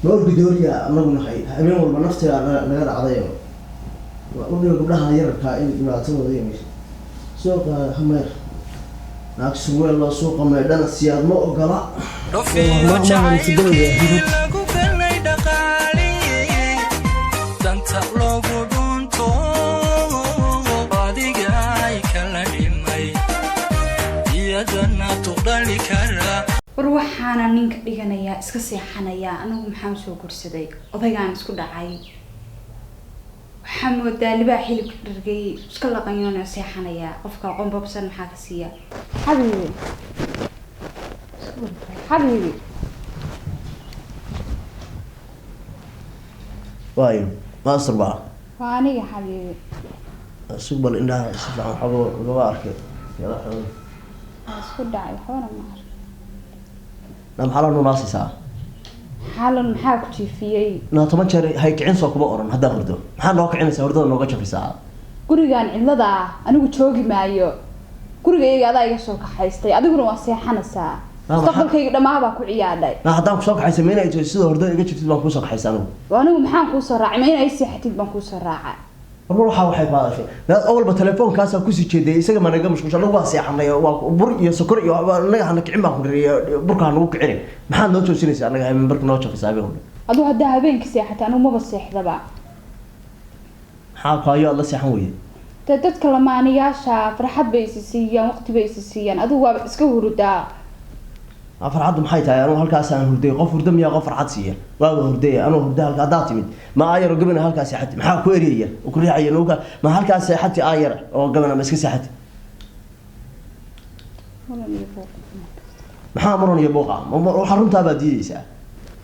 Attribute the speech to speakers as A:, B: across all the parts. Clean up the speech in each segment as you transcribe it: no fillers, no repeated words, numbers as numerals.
A: نور بدوريا أمرنا خير أمين والله نفتي أنا غير عضيم وأقول قبلها يركع إن لا تسوي مش سوق حمير ناقص هو الله سوق ما يدنا السياد ما أقرأ
B: رفيع جاي لقو كلي دقالي دانت لوغو دونتو بادي جاي كلي ماي يدنا تقدري كرا
C: ruuxaana ninka dhiganaya iska seexanaya anigu maxaan soo gursaday odaygaan isku dhacay waxaan moodaa libaa xilibka dhargay iska laqanyoona seexanaya qofka qonbobsan maxaa ka siiya xabiibi xabiibi
A: وايو ما أصربها
C: waa aniga xabiibi
A: سوق إنها سبعة حضور جوارك يلا حلو
C: isku dhacay xoona maar
A: نعم حالا ناسي ساعة
C: xalan maxaa ku jiifiyay
A: نا طبعا شري هاي كعين سوق بقرن هذا غردو محل نوك عين سوردو نوك في ساعة
C: gurigan cidlada ah anigu joogi maayo gurigayga adaa iga soo kaxaystay adiguna waa seexanaysaa mustaqbalkayga dhamaaba ku ciyaadhay
A: نا هدام سوق حي سمينا يجلسوا هردو يجي تجيب بانكو سوق حي سانو
C: anigu maxaan ku soo raacay ma inay seexatid baan ku soo raacay
A: والله waxay baadashay la awal ba telefoon kaas ku sii jeeday isaga ma naga mashquul anagu waa seexanay waa bur iyo sokor iyo anaga hana kicin baan ku riyo burka nagu kicin maxaa noo toosinaysaa anaga habeen barka noo jafisaabe hore
C: aduu hadda habeenkii seexatay anigu maba seexdaba
A: maxaa kaayo la seexan weeye
C: dadka lamaaniyaasha farxad bay siiyaan waqti bay siiyaan aduu waa iska hurudaa
A: farxad maxay tahay anu halkaas aan hurday qof hurda miyaa qof farxad siiya waa hurday anu hurda halka hadaa timid ma ayaro gabana halkaas seexatay maxaa ku eriyay oo ku riixay nuuga ma halkaas seexatay ayar oo gabana ma iska seexatay maxaa maran iyo booqa waxa runta baa diidaysaa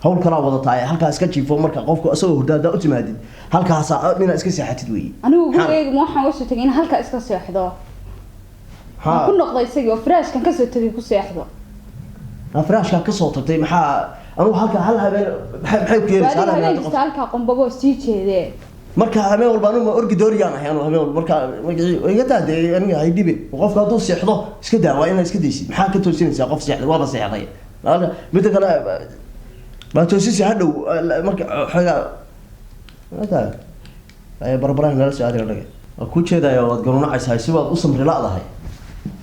A: hawl kala wada tahay halkaas ka jiifo marka qofku asoo hurda u timaadid halkaas ina iska seexatid weey
C: anigu gurigayga ma waxaan u soo tagay in halka iska seexdo ha ku noqday isagoo freshkan ka soo tagay ku seexdo afraashka ka soo tagtay maxaa anu halka hal habeen maxay ku yeelaysaa halka halka qonbabo sii jeedee
A: marka habeen walba anu orgi dooriyaan ahay anu habeen marka iga taadee aniga hay dibe qofka haduu seexdo iska daa waa inaa iska deysid maxaa ka toosinaysaa qof seexday waaba seexday mid kale ma toosisi hadhow marka xaga hada ay barbaraan la soo aadeen dhaga ku jeedayo wad garuunacaysaa si waad u samri laadahay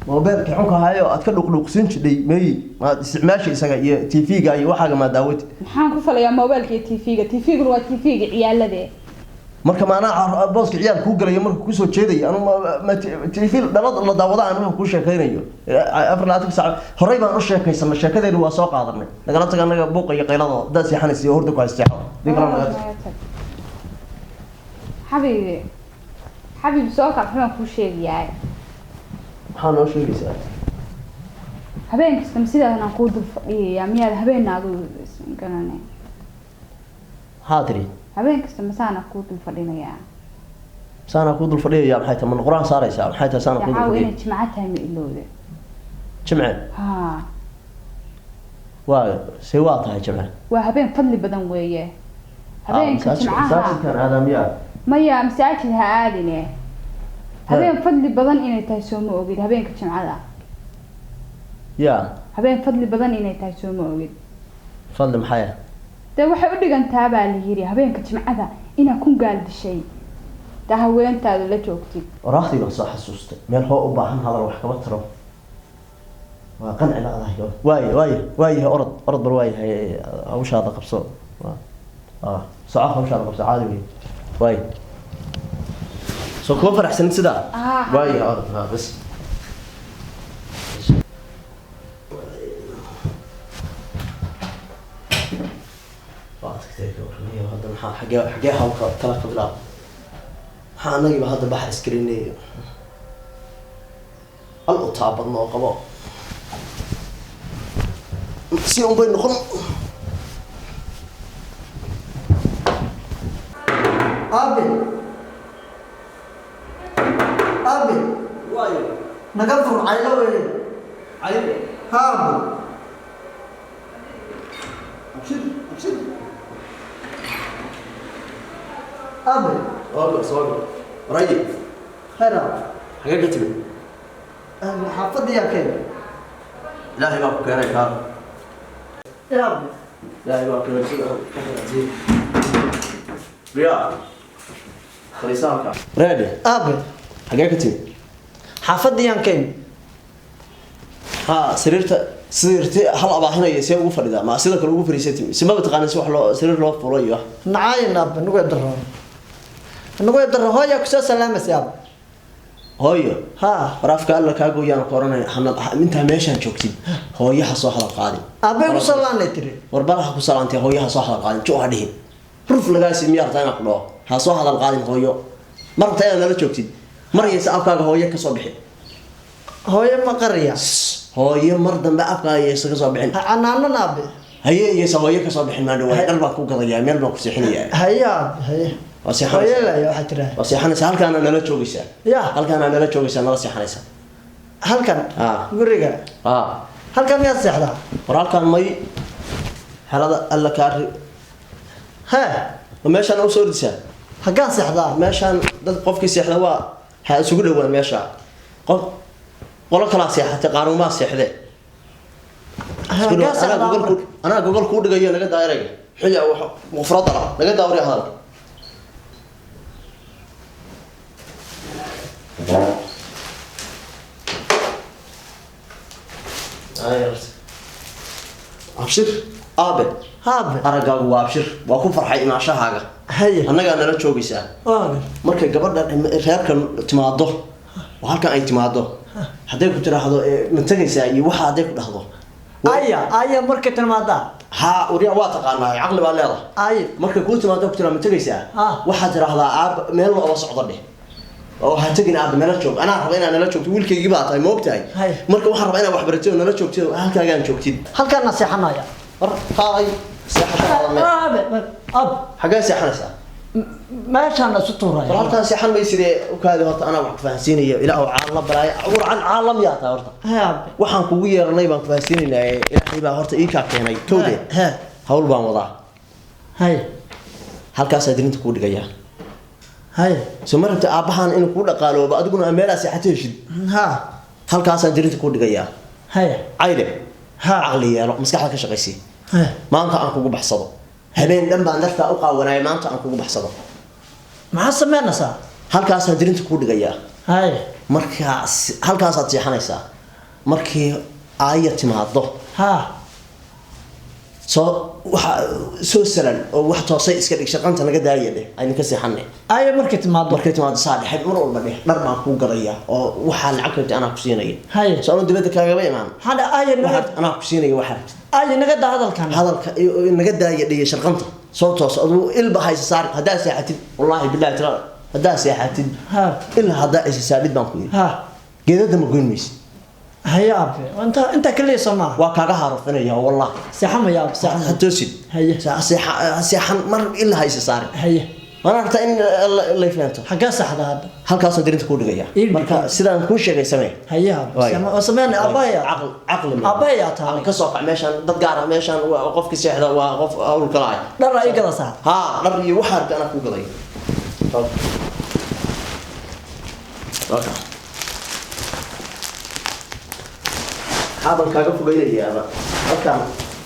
A: موبايل كحوك هايو أتكلم قلقسين شدي مي ما استعمالش إسقى تيفي جاي وحاجة ما داوت.
C: محن كفلا يا موبايل كي تيفي قلوا تيفي عيال ذي.
A: مركب أنا باص عيال كوجل يا مركب كوسو كذي أنا ما تيفي بلاد الله داوضة أنا كوش كذي نيو. أفرناتك ساعة هريبا نرش كيس ما الشيء كذي هو ساق عذرني. لقيت أنا بوق يقيله ده سيحنس يهرد كويس سيحه. دي كلام
C: حبيبي حبيبي ساق عفوا كوش يعني.
A: حنا شو بيسأل؟
C: هبين كستم سيدا أنا أقول يا ميال هبين نادو كناني.
A: حاضري.
C: هبين كستم سانا أقول الفرينا يا.
A: سانا أقول الفرينا يا محيط من القرآن صار يسأل محيط سانا أقول الفرينا.
C: يا حاول جمعتها من اللودة.
A: جمعة.
C: ها.
A: وسواتها جمعة.
C: وهبين فضل بدن وياه. هبين كجمعها.
A: كان هذا ميال.
C: ما هي مساعتها عادية. هبين فضل بدن إني تايسوم أوجد هبين كجمعة.
A: يا.
C: هبين فضل بدن إني تايسوم أوجد.
A: فضل محيا.
C: ده واحد يقول لك أنت تابع ليري هبين كجمعة إنا كون قال بشيء. ده هو أنت اللي توقتي.
A: راحتي بس حسوست. من هو أبا عن هذا الوحكة بترى. وقنع لا الله واي أرد برواي هي وش هذا قبصة. صعقة وش هذا قبصة عادي واي. سو كوفر أحسن تسدا. واي أرد بس. هذا حاجة ثلاث قبلات. حانجي بهذا بحر سكريني. الأطابة الناقبة. سيوم بين نخم. أبي. واي. نقفر عيلة وين؟ عيلة. هابو. أبشر. أبي. صادق. رايق
D: خير
A: حاجه كتب
D: حافظ يا كيف
A: لا هي ما كان كان
D: يا ابني
A: لا هي ما كان رياض خليسانك رادي
D: ابي
A: حاجه كتب
D: حافظ يا كيف
A: ها سريرتي هل ابا هنا يسي ugu fadhida ma sida kale ugu fariisatay simaba taqaanay wax loo sariir loo furay wax
D: نعاين اب نقول درو هويا كسو سلامة يا اب
A: hooyo
D: ها
A: waraafka alla ka gooyaan qoranay xamad inta meeshan joogtid hooyaha soo hadal qaadin
D: ابي وصلنا تري
A: warbaraha ku salaantay hooyaha soo hadal qaadin jooga dhihin ruf lagaasi miyaar taana ku dhoo ha soo hadal qaadin hooyo marta ay nala joogtid maraysa afkaaga hooyo ka soo bixin
D: هويا ما قرية
A: hooyo mar dambe afkaaga ay ka soo bixin
D: عنانا ابي
A: haye yeesa hooyo ka soo bixin ma dhawaay dal baan ku gadayaa meel baan ku seexinayaa
D: هيا هيا هويا لا يا حترى
A: وسيحنس halkaana nala joogaysaa
D: يا
A: halkaana nala joogaysaa nala seexanaysaa
D: هل كان غريغا هل كان يا سحدا
A: waralkan may xalada alla ka
D: ها
A: meeshan u soo ridsaa
D: هكان سحدا
A: meeshan dad qofkii seexda waa ha isugu dhawaan meesha qof qolo kala seexatay qaanuuma seexday
D: هكان سحدا
A: ana gogol ku dhigayo naga daayray xiya wax mufradala naga daawray hadal abshir aabe
D: هذا
A: aragaagu waa abshir waa ku farxay imaashahaaga
D: هيا
A: annaga nala joogaysaa markay gabadha reerkan timaado halkan ay timaado haday ku tiraahdo ma tagaysaa iyo waxa haday ku dhahdo
D: ايا مركه الماده
A: ha uriya waa taqaanaa aqli baa leedahay
D: اي
A: markay ku timaado ku tiraahdo ma tagaysaa waxa tiraahdaa aab meel loo socdo dheh oo ha tagin aab meel joog ana raba inaan nala joogto wiilkaygi baa tahay moogtahay marka waxaan rabaa inaan wax barato nala joogto halkaagaan joogtid
D: halkaan nasiixanaya
A: war qaay
D: اب
A: xagee seexanaysaa
D: meeshaan isu tuuraya
A: halkaan seexan may sidee u kaadi horta anaa wax ku fahansiinayo ilaa uu caalam baraay quraan caalam yaa taa horta waxaan kugu yeeranay baan ku fahansiinaynaa ilaahay baa horta ii ka keenay kowde hawl baan wadaa
D: hay
A: halkaas adrinta ku dhigaya
D: hay
A: soo marta aabahan inuu ku dhaqaaloobo adiguna meela seexatay shid
D: ha
A: halkaas adrinta ku dhigaya
D: hay
A: ayde
D: ha
A: aqli yeelo maskaxda ka shaqeysay maanta aan kugu baxsado habeen dhan baan dartaa u qaawanay maanta aan kugu baxsado
D: maxaa sameynaysaa
A: halkaas adrinta ku dhigaya
D: hay
A: markaas halkaas aad seexanaysaa markii aaya timaado
D: ha
A: soo waxa soo salan oo wax toosay iska dhig shaqanta naga daayay ayna ka seexanay
D: aaya markii timaado
A: saadhex mar walba dheh dhar baan ku gadaya oo waxa lacagta ana ku siinay
D: hay
A: soo dibadda kaaga imaan
D: hada aaya
A: ana ku siinay waxa
D: aaya naga daa hadalka
A: naga daayay dhig shaqanta soo toos aduu ilba haysa saar hadaa seexatid wallahi billahi taala hadaa seexatid
D: ha
A: illa hadaa is saadid baan ku yiri
D: ha
A: geedada ma goyn maysid
D: هيا أبي أنت كل يسمع
A: وكاغا هارفنيا والله
D: سحم يا أبي سحم
A: هتوسد
D: هيا
A: سحم مر إلا هاي صار
D: هيا
A: أنا أعرف إن الله يفهمته
D: حاجة صح هذا
A: halkaas oo dirinta ku dhigaya marka sidaan ku sheegay samee
D: هيا سمعنا أبايا
A: عقل
D: أبايا تعال
A: ka soo qac meeshan dad gaar ah meeshan waa qofka seexda waa qof awl kalaay
D: dhar ay gada sax
A: ha dhar iyo waxa ana ku gaday okay هذا كاغا فوغينيا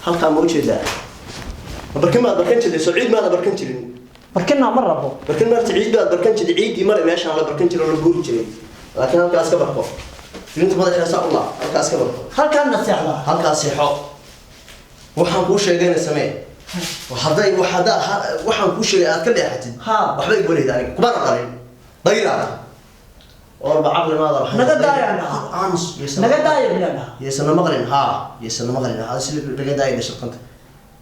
A: halkaan ma u jeedaa barkin jiray Saciid ma barkin jirin
D: barkina ma rabo
A: barkin marti ciid baad barkin jiray ciidii mar meeshaan la barkin jiray oo la guuri jiray laakiin halkaas ka barko inta madaxa sa Allah halkaas ka barko
D: halkaan nasiixda
A: halkaas seexo waxaan ku sheegayna samee waxaan ku sheegay aad ka dheexatid waxba igu leeyahay aniga kuma qalin dayra والله عقل ما ضرب
D: نقدايا نقدايا بلنا
A: يسنا مقلن ها يسنا مقلن هذا شيء نقدايا شقنت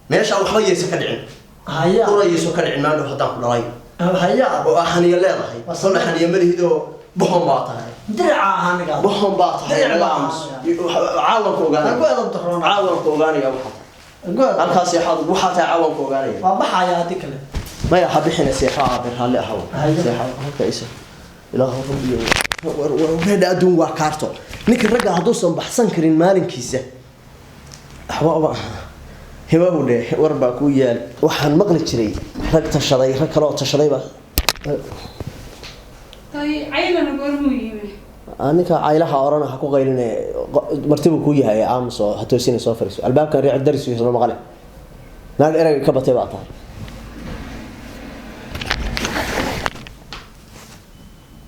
A: ماشي او خليه يسكدعين
D: هيا
A: قرا يسكدعين ما له هدان دلاي
D: هيا
A: وحنيه لهدهي وصلنا حنيه ملهيدو بخون باطه
D: درعا هانغا
A: بخون باطه عاون كوغان عاون كوغانيا waxa halkaas yaad waxa taa caawan koogaanaya
D: waa baxaya adikale
A: ma ya habixina seexaa bir hal ahaw seexaa halka isa ilaahu rabbiyo وهذا أدون وكارتو نك الرجع هدوسهم بحسن كرين مالن كيسة أحوال هو وده وربا كويال وحن مغلق شري رك تشري رك لا تشري بقى
C: طيب عيلنا قرمي
A: aninka caylaha orana ha ku qayline martibu ku yahay aamuso ha toosin soo fariiso albaabka riix darisiisa loo maqale naag erag ka batay baa tahay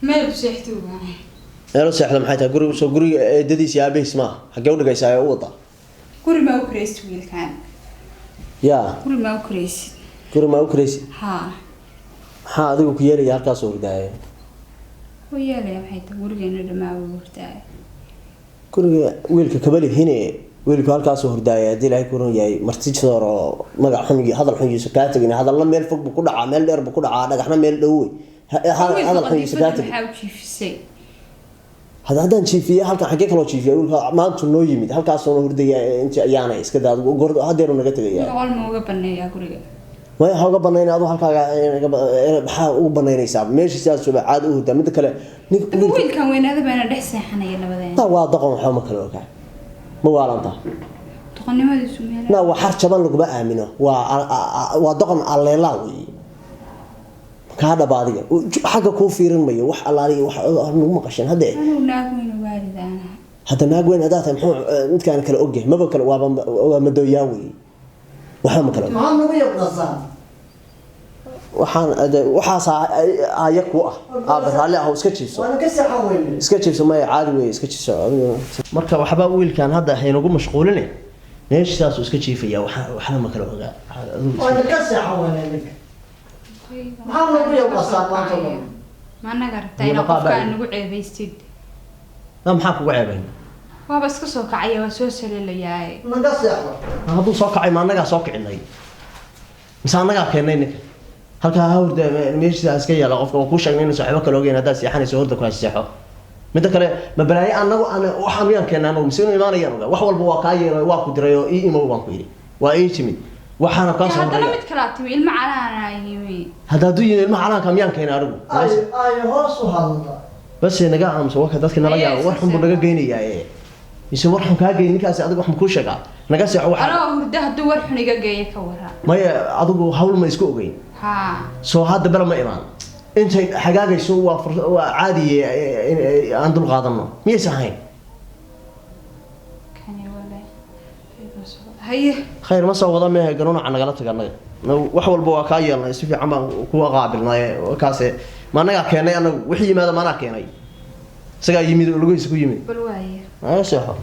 C: ما بسحتو معي
A: eelo seexda maxay tahay guriga eedadiisa aabeys ma xagee u dhigaysaa u wada
C: كل ما أكريست ويل كان
A: yaa
C: كل ما أكريست
A: guri ma u kareysi
C: ها
A: maxaa adigu ku yeelaya halkaas oo hurdaaye
C: ويا لي maxay tahay gurigeena dhamaa u hurtaay
A: guriga wiilka kabali hine wiilku halkaas oo hurdaaya hadii ilaahay ku ron yahay martijoor oo magac xun iyo hadal xun iyo sakaatagin hadalna meel fog buu ku dhacaa meel dheer buu ku dhacaa dhagaxna meel dhow hadal xun iyo sakaatag
C: maxaa u jiifisay
A: haddaan jiifiye halkan xagee kaloo jiifiya wiilka maanta noo yimid halkaas oo hurdaya inta ayaana iska daad gordo hadeeru naga tagayaa
C: qol ma uga baneeyaa guriga
A: way ha uga banayn adoo halkaaga maxaa ugu banaynaysaa meeshii sidaas soo caad u hurdaa mid kale
C: wiilkan weynaada baana dhex seexanaya labadeen
A: waa doqon waxa ma kale ogaa ma waalanta
C: doqonnimadiisu meel
A: na waxa jaban lagu aamino waa doqon alleela weey ka dhabaadiga xaga ku fiirin mayo wax allaaliyo wax nagu maqashan hadda
C: anu naag weyn waalidana
A: hadda naag weyn adaata muxuu mid kaan kale ogyahay maba kale waa madooyaa weey waxa ma kale
D: maxaa nagu yaqaan
A: waxaas aaya ku ah raalli ah iska jiifso
D: waan ka saxan weyn
A: iska jiifso ma caadi weey iska jiifso marka waxba wiilkan hadda haynu ugu mashquulinay meeshaas iska jiifaya waxa ma kale ogaa
D: waan ka saxan weyn maxaa nagu yaqaan maanta
C: ma naga rabtaa in qofka nagu ceebaystid
A: maxaa kugu ceebayn
C: waaba iska soo kacay waa soo saleelayaay
D: naga saxo
A: hadduu soo kacay ma anagaa soo kicinay mise anagaa keenay ninka halkaa hawrda meeshiisa iska yaala qofka oo ku sheegnay inuu saaxiibo kale ogeyn haddaad seexanayso horda ku hayseexo midda kale ma balaayo anagu waxaan miyaan keenay anagu mise inuu imaanayaan ogaa wax walba waa kaa yeelay waa ku diray oo ii imow baan ku yidhi waa ii timid waxaana kaa soo
C: haddana mid kala timi ilma calaana yimi
A: haddaad u yimid ilma calaanka miyaan keenay anigu
D: ay hoos u hadla
A: bas naga aamuso waka dadka nala yaabo wax xun buu naga geynayaa mise war xun kaa geey ninkaas adigu wax ma ku sheegaa naga seexo waxa
C: anoo hurda hadduu war xun iga geeyo ka wara
A: maya adigu hawl ma isku ogeyn
C: ها
A: soo hadda bala ma imaan intay xagaagayso waa caadi aan dul qaadano miyaysa ahayn
C: كاني ولا هي
A: khayr ma soo wada meehay ganuunaca nagala taganaga wax walba waa kaa yeelnay si fiican baan ku qaabilnay kaase ma anaga keenay anagu wixii yimaada ma ana keenay isaga yimid lugihiisa ku yimid
C: بالوايه
A: ay seexo